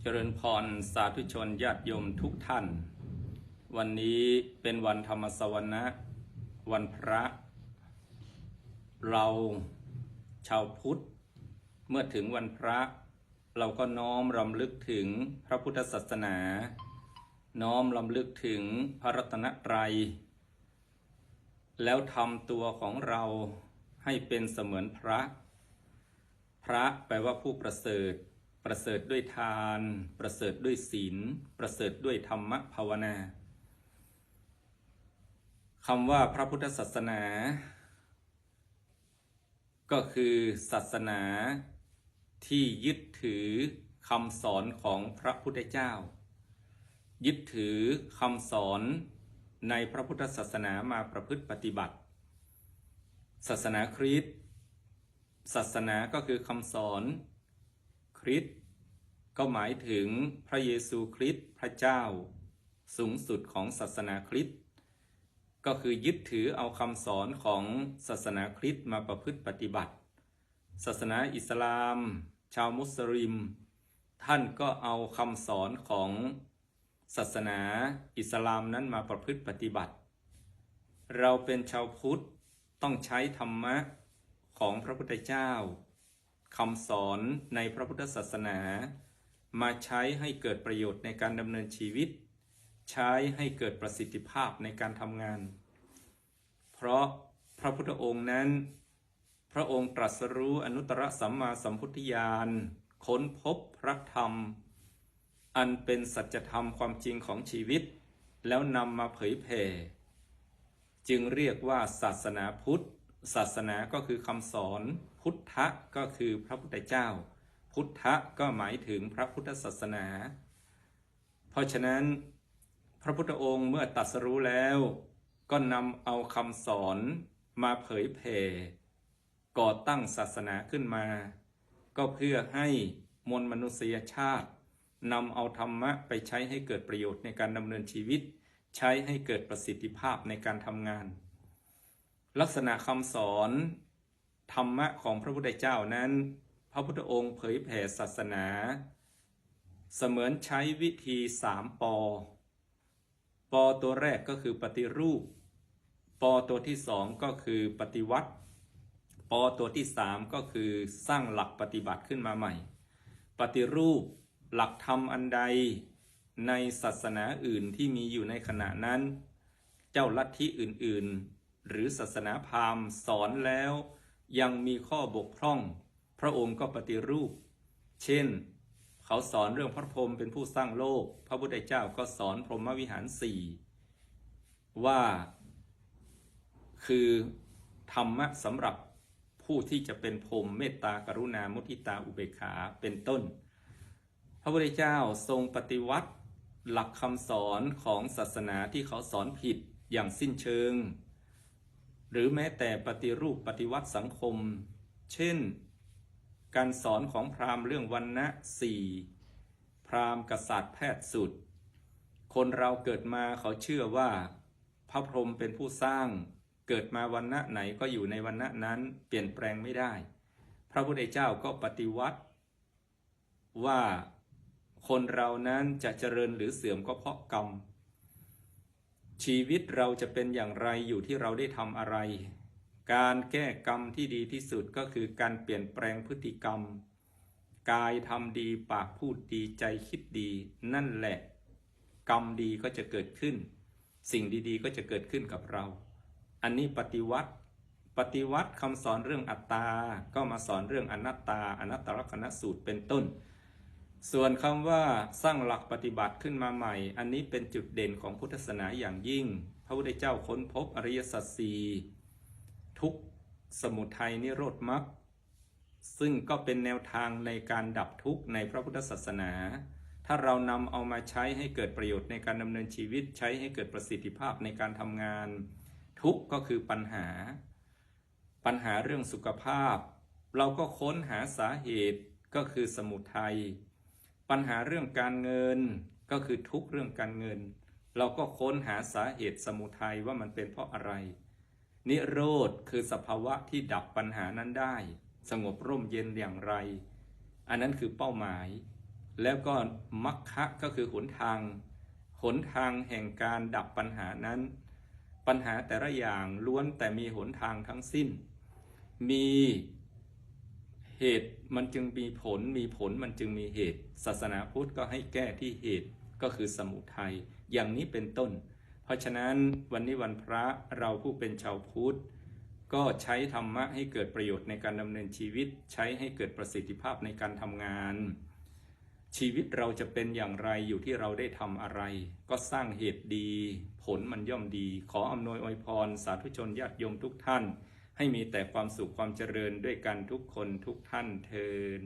เจริญพรสาธุชนญาติโยมทุกท่านวันนี้เป็นวันธรรมสวนะวันพระเราชาวพุทธเมื่อถึงวันพระเราก็น้อมรำลึกถึงพระพุทธศาสนาน้อมรำลึกถึงพระรัตนตรัยแล้วทำตัวของเราให้เป็นเสมือนพระแปลว่าผู้ประเสริฐประเสริฐด้วยทานประเสริฐด้วยศีลประเสริฐด้วยธรรมภาวนาคำว่าพระพุทธศาสนาก็คือศาสนาที่ยึดถือคำสอนของพระพุทธเจ้ายึดถือคำสอนในพระพุทธศาสนามาประพฤติปฏิบัติศาสนาคริสต์ศาสนาก็คือคำสอนคริสต์ก็หมายถึงพระเยซูคริสต์พระเจ้าสูงสุดของศาสนาคริสต์ก็คือยึดถือเอาคำสอนของศาสนาคริสต์มาประพฤติปฏิบัติศาสนาอิสลามชาวมุสลิมท่านก็เอาคำสอนของศาสนาอิสลามนั้นมาประพฤติปฏิบัติเราเป็นชาวพุทธต้องใช้ธรรมะของพระพุทธเจ้าคำสอนในพระพุทธศาสนามาใช้ให้เกิดประโยชน์ในการดำเนินชีวิตใช้ให้เกิดประสิทธิภาพในการทำงานเพราะพระพุทธองค์นั้นพระองค์ตรัสรู้อนุตตรสัมมาสัมพุทธญาณค้นพบพระธรรมอันเป็นสัจธรรมความจริงของชีวิตแล้วนำมาเผยแผ่จึงเรียกว่าศาสนาพุทธศาสนาก็คือคำสอนพุทธะก็คือพระพุทธเจ้าพุทธะก็หมายถึงพระพุทธศาสนาเพราะฉะนั้นพระพุทธองค์เมื่อตรัสรู้แล้วก็นำเอาคำสอนมาเผยแผ่ก่อตั้งศาสนาขึ้นมาก็เพื่อให้มวลมนุษยชาตินำเอาธรรมะไปใช้ให้เกิดประโยชน์ในการดำเนินชีวิตใช้ให้เกิดประสิทธิภาพในการทำงานลักษณะคำสอนธรรมะของพระพุทธเจ้านั้นพระพุทธองค์เผยแผ่ศาสนาเสมือนใช้วิธี3 ปอตัวแรกก็คือปฏิรูปตัวที่2ก็คือปฏิวัติตัวที่3ก็คือสร้างหลักปฏิบัติขึ้นมาใหม่ปฏิรูปหลักธรรมอันใดในศาสนาอื่นที่มีอยู่ในขณะนั้นเจ้าลัทธิอื่นๆหรือศาสนาพราหมณ์สอนแล้วยังมีข้อบกพร่องพระองค์ก็ปฏิรูปเช่นเขาสอนเรื่องพระพรหมเป็นผู้สร้างโลกพระพุทธเจ้าก็สอนพรหมวิหาร4ว่าคือธรรมะสำหรับผู้ที่จะเป็นพรหมเมตตากรุณามุทิตาอุเบกขาเป็นต้นพระพุทธเจ้าทรงปฏิวัติหลักคำสอนของศาสนาที่เขาสอนผิดอย่างสิ้นเชิงหรือแม้แต่ปฏิรูปปฏิวัติสังคมเช่นการสอนของพราหมณ์เรื่องวรรณะ4พราหมณ์กษัตริย์แพทย์สุดคนเราเกิดมาเขาเชื่อว่าพระพรหมเป็นผู้สร้างเกิดมาวรรณะไหนก็อยู่ในวรรณะนั้นเปลี่ยนแปลงไม่ได้พระพุทธเจ้าก็ปฏิวัติว่าคนเรานั้นจะเจริญหรือเสื่อมก็เพราะกรรมชีวิตเราจะเป็นอย่างไรอยู่ที่เราได้ทำอะไรการแก้กรรมที่ดีที่สุดก็คือการเปลี่ยนแปลงพฤติกรรมกายทำดีปากพูดดีใจคิดดีนั่นแหละกรรมดีก็จะเกิดขึ้นสิ่งดีๆก็จะเกิดขึ้นกับเราอันนี้ปฏิวัติคำสอนเรื่องอัตตาก็มาสอนเรื่องอนัตตาอนัตตลักษณสูตรเป็นต้นส่วนคำว่าสร้างหลักปฏิบัติขึ้นมาใหม่อันนี้เป็นจุดเด่นของพุทธศาสนาอย่างยิ่งพระพุทธเจ้าค้นพบอริยสัจสี่ทุกข์สมุทัยนิโรธมรรคซึ่งก็เป็นแนวทางในการดับทุกข์ในพระพุทธศาสนาถ้าเรานำเอามาใช้ให้เกิดประโยชน์ในการดำเนินชีวิตใช้ให้เกิดประสิทธิภาพในการทำงานทุกข์ก็คือปัญหาเรื่องสุขภาพเราก็ค้นหาสาเหตุก็คือสมุทัยปัญหาเรื่องการเงินก็คือทุกข์เรื่องการเงินเราก็ค้นหาสาเหตุสมุทัยว่ามันเป็นเพราะอะไรนิโรธคือสภาวะที่ดับปัญหานั้นได้สงบร่มเย็นอย่างไรอันนั้นคือเป้าหมาย แล้วก็มัคคะก็คือหนทางแห่งการดับปัญหานั้น ปัญหาแต่ละอย่างล้วนแต่มีหนทางทั้งสิ้น มีเหตุมันจึงมีผลมันจึงมีเหตุ ศาสนาพุทธก็ให้แก้ที่เหตุก็คือสมุทัยอย่างนี้เป็นต้น เพราะฉะนั้นวันนี้วันพระเราผู้เป็นชาวพุทธก็ใช้ธรรมะให้เกิดประโยชน์ในการดำเนินชีวิตใช้ให้เกิดประสิทธิภาพในการทำงานชีวิตเราจะเป็นอย่างไรอยู่ที่เราได้ทำอะไรก็สร้างเหตุดีผลมันย่อมดีขออำนวยอวยพรสาธุชนญาติโยมทุกท่านให้มีแต่ความสุขความเจริญด้วยกันทุกคนทุกท่านเทอญ